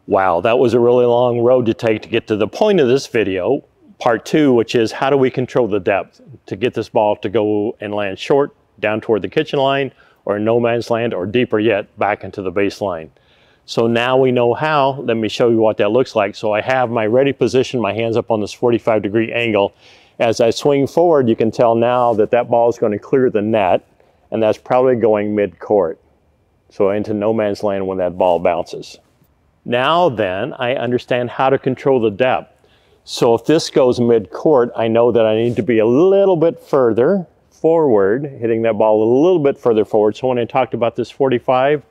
Wow, that was a really long road to take to get to the point of this video, part 2, which is how do we control the depth to get this ball to go and land short down toward the kitchen line, or no man's land, or deeper yet, back into the baseline. So now we know how. Let me show you what that looks like. So I have my ready position, my hands up on this 45-degree angle. As I swing forward, you can tell now that that ball is going to clear the net, and that's probably going mid-court. So into no man's land when that ball bounces. Now then, I understand how to control the depth. So if this goes mid-court, I know that I need to be a little bit further forward, hitting that ball a little bit further forward. So when I talked about this 45,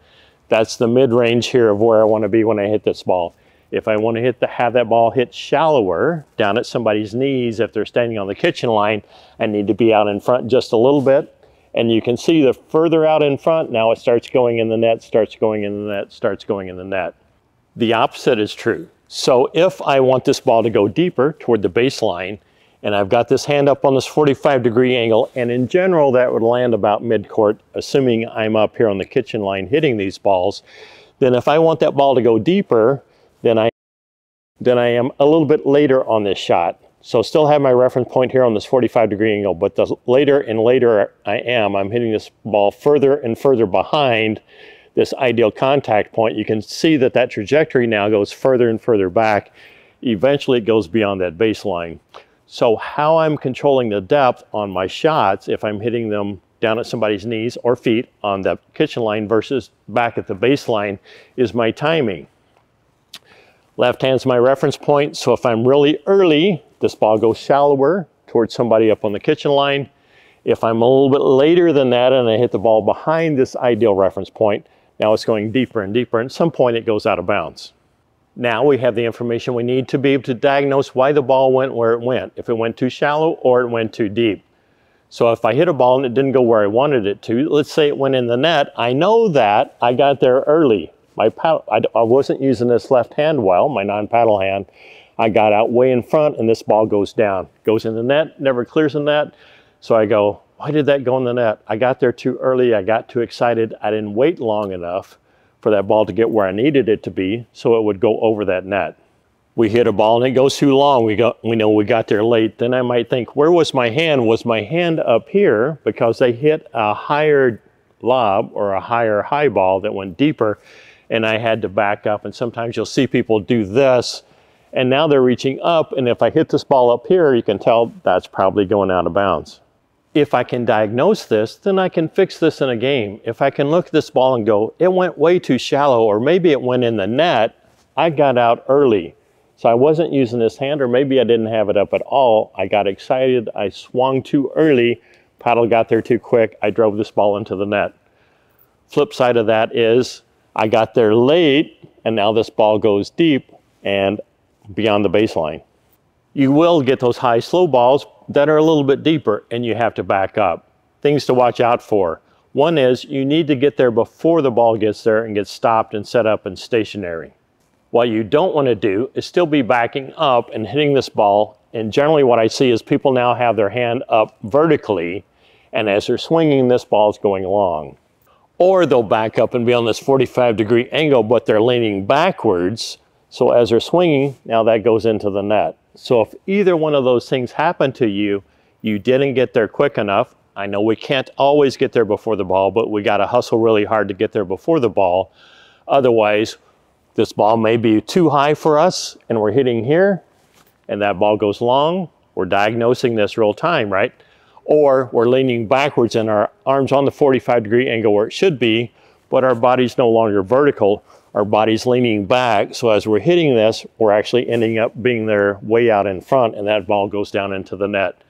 that's the mid-range here of where I want to be when I hit this ball. If I want to have that ball hit shallower, down at somebody's knees, if they're standing on the kitchen line, I need to be out in front just a little bit. And you can see the further out in front, now it starts going in the net, starts going in the net, starts going in the net. The opposite is true. So if I want this ball to go deeper toward the baseline, and I've got this hand up on this 45-degree angle, and in general that would land about mid-court, assuming I'm up here on the kitchen line hitting these balls, then if I want that ball to go deeper, then I am a little bit later on this shot. So still have my reference point here on this 45-degree angle, but the later and later I'm hitting this ball further and further behind this ideal contact point. You can see that that trajectory now goes further and further back. Eventually it goes beyond that baseline. So how I'm controlling the depth on my shots, if I'm hitting them down at somebody's knees or feet on the kitchen line versus back at the baseline, is my timing. Left hand's my reference point, so if I'm really early, this ball goes shallower towards somebody up on the kitchen line. If I'm a little bit later than that and I hit the ball behind this ideal reference point, now it's going deeper and deeper, and at some point it goes out of bounds. Now we have the information we need to be able to diagnose why the ball went where it went, if it went too shallow or it went too deep. So if I hit a ball and it didn't go where I wanted it to, let's say it went in the net, I know that I got there early. I wasn't using this left hand well, my non-paddle hand. I got out way in front and this ball goes down. Goes in the net, never clears the net. So I go, why did that go in the net? I got there too early, I got too excited, I didn't wait long enough for that ball to get where I needed it to be so it would go over that net. We hit a ball and it goes too long, we know we got there late. Then I might think, where was my hand? Was my hand up here because they hit a higher lob or a higher high ball that went deeper and I had to back up? And sometimes you'll see people do this and now they're reaching up, and if I hit this ball up here, you can tell that's probably going out of bounds. If I can diagnose this, then I can fix this in a game. If I can look at this ball and go, it went way too shallow, or maybe it went in the net, I got out early. So I wasn't using this hand, or maybe I didn't have it up at all. I got excited, I swung too early, paddle got there too quick, I drove this ball into the net. Flip side of that is, I got there late, and now this ball goes deep and beyond the baseline. You will get those high slow balls that are a little bit deeper and you have to back up. Things to watch out for. One is you need to get there before the ball gets there and gets stopped and set up and stationary. What you don't want to do is still be backing up and hitting this ball, and generally what I see is people now have their hand up vertically, and as they're swinging, this ball is going long. Or they'll back up and be on this 45-degree angle, but they're leaning backwards, so as they're swinging, now that goes into the net. So if either one of those things happen to you, you didn't get there quick enough. I know we can't always get there before the ball, but we got to hustle really hard to get there before the ball. Otherwise, this ball may be too high for us and we're hitting here and that ball goes long. We're diagnosing this real time, right? Or we're leaning backwards and our arms on the 45-degree angle where it should be, but our body's no longer vertical. Our body's leaning back, so as we're hitting this, we're actually ending up being there way out in front, and that ball goes down into the net.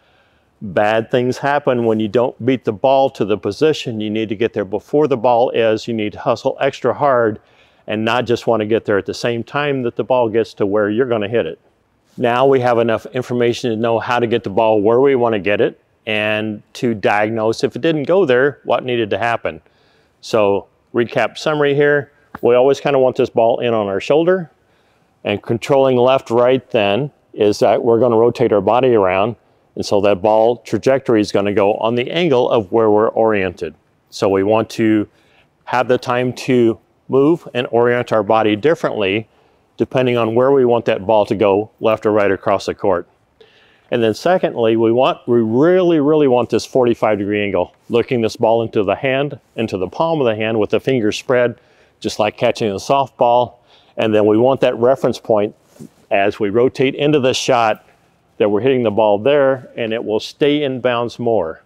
Bad things happen when you don't beat the ball to the position. You need to get there before the ball is. You need to hustle extra hard and not just want to get there at the same time that the ball gets to where you're going to hit it. Now we have enough information to know how to get the ball where we want to get it and to diagnose if it didn't go there, what needed to happen. So recap summary here. We always kind of want this ball in on our shoulder, and controlling left, right then is that we're going to rotate our body around, and so that ball trajectory is going to go on the angle of where we're oriented. So we want to have the time to move and orient our body differently depending on where we want that ball to go, left or right across the court. And then secondly, we really want this 45-degree angle, looking this ball into the hand, into the palm of the hand with the fingers spread, just like catching a softball. And then we want that reference point as we rotate into the shot that we're hitting the ball there, and it will stay in bounds more.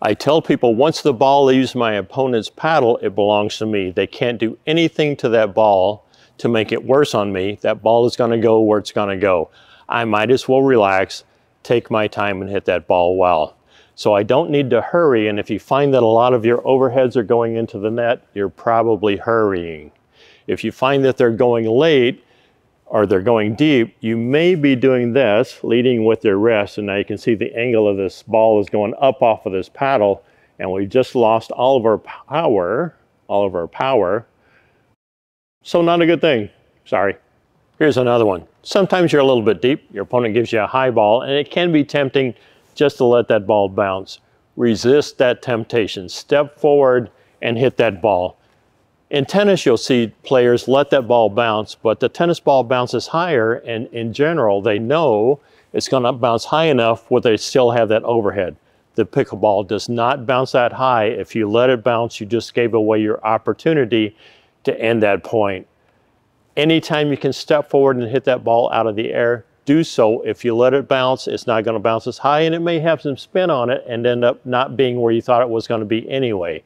I tell people once the ball leaves my opponent's paddle, it belongs to me. They can't do anything to that ball to make it worse on me. That ball is gonna go where it's gonna go. I might as well relax, take my time and hit that ball well. So I don't need to hurry, and if you find that a lot of your overheads are going into the net, you're probably hurrying. If you find that they're going late or they're going deep, you may be doing this, leading with your wrist, and now you can see the angle of this ball is going up off of this paddle, and we just lost all of our power, So not a good thing, sorry. Here's another one. Sometimes you're a little bit deep, your opponent gives you a high ball, and it can be tempting just to let that ball bounce. Resist that temptation, step forward and hit that ball. In tennis, you'll see players let that ball bounce, but the tennis ball bounces higher, and in general, they know it's gonna bounce high enough where they still have that overhead. The pickleball does not bounce that high. If you let it bounce, you just gave away your opportunity to end that point. Anytime you can step forward and hit that ball out of the air, do so. If you let it bounce, it's not gonna bounce as high, and it may have some spin on it and end up not being where you thought it was gonna be anyway.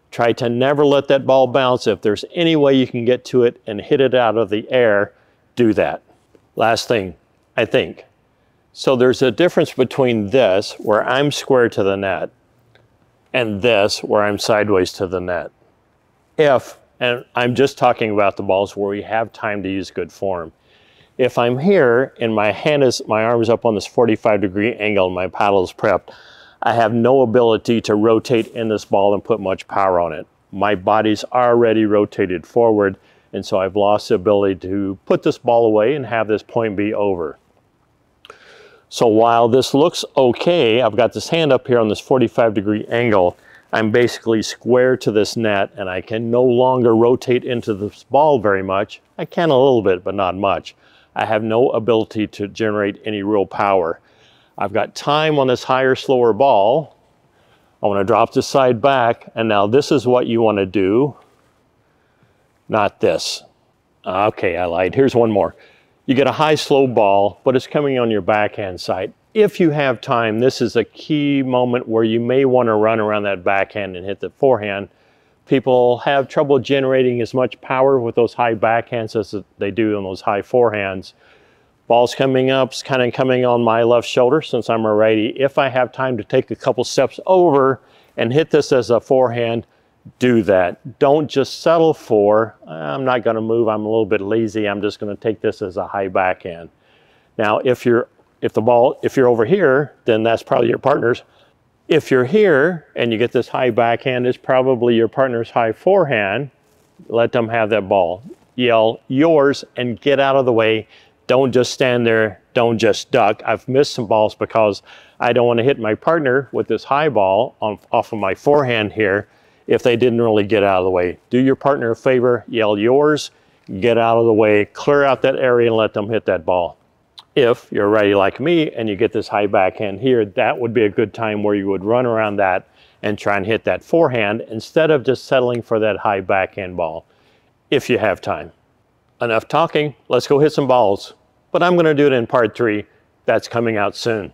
Try to never let that ball bounce. If there's any way you can get to it and hit it out of the air, do that. Last thing, I think. So there's a difference between this, where I'm square to the net, and this, where I'm sideways to the net. And I'm just talking about the balls where we have time to use good form. If I'm here and my arm is up on this 45-degree angle and my paddle is prepped, I have no ability to rotate in this ball and put much power on it. My body's already rotated forward, and so I've lost the ability to put this ball away and have this point be over. So while this looks okay, I've got this hand up here on this 45-degree angle, I'm basically square to this net, and I can no longer rotate into this ball very much. I can a little bit, but not much. I have no ability to generate any real power. I've got time on this higher, slower ball. I want to drop this side back, and now this is what you want to do, not this. Okay, I lied. Here's one more. You get a high, slow ball, but it's coming on your backhand side. If you have time, this is a key moment where you may want to run around that backhand and hit the forehand. People have trouble generating as much power with those high backhands as they do on those high forehands. Ball's coming up, it's kind of coming on my left shoulder since I'm a righty. If I have time to take a couple steps over and hit this as a forehand, do that. Don't just settle for, I'm not gonna move, I'm a little bit lazy, I'm just gonna take this as a high backhand. Now, if you're over here, then that's probably your partner's. If you're here and you get this high backhand, it's probably your partner's high forehand. Let them have that ball. Yell yours and get out of the way. Don't just stand there, don't just duck. I've missed some balls because I don't want to hit my partner with this high ball off of my forehand here if they didn't really get out of the way. Do your partner a favor, yell yours, get out of the way, clear out that area and let them hit that ball. If you're ready like me and you get this high backhand here, that would be a good time where you would run around that and try and hit that forehand instead of just settling for that high backhand ball, if you have time. Enough talking, let's go hit some balls. But I'm gonna do it in part 3. That's coming out soon.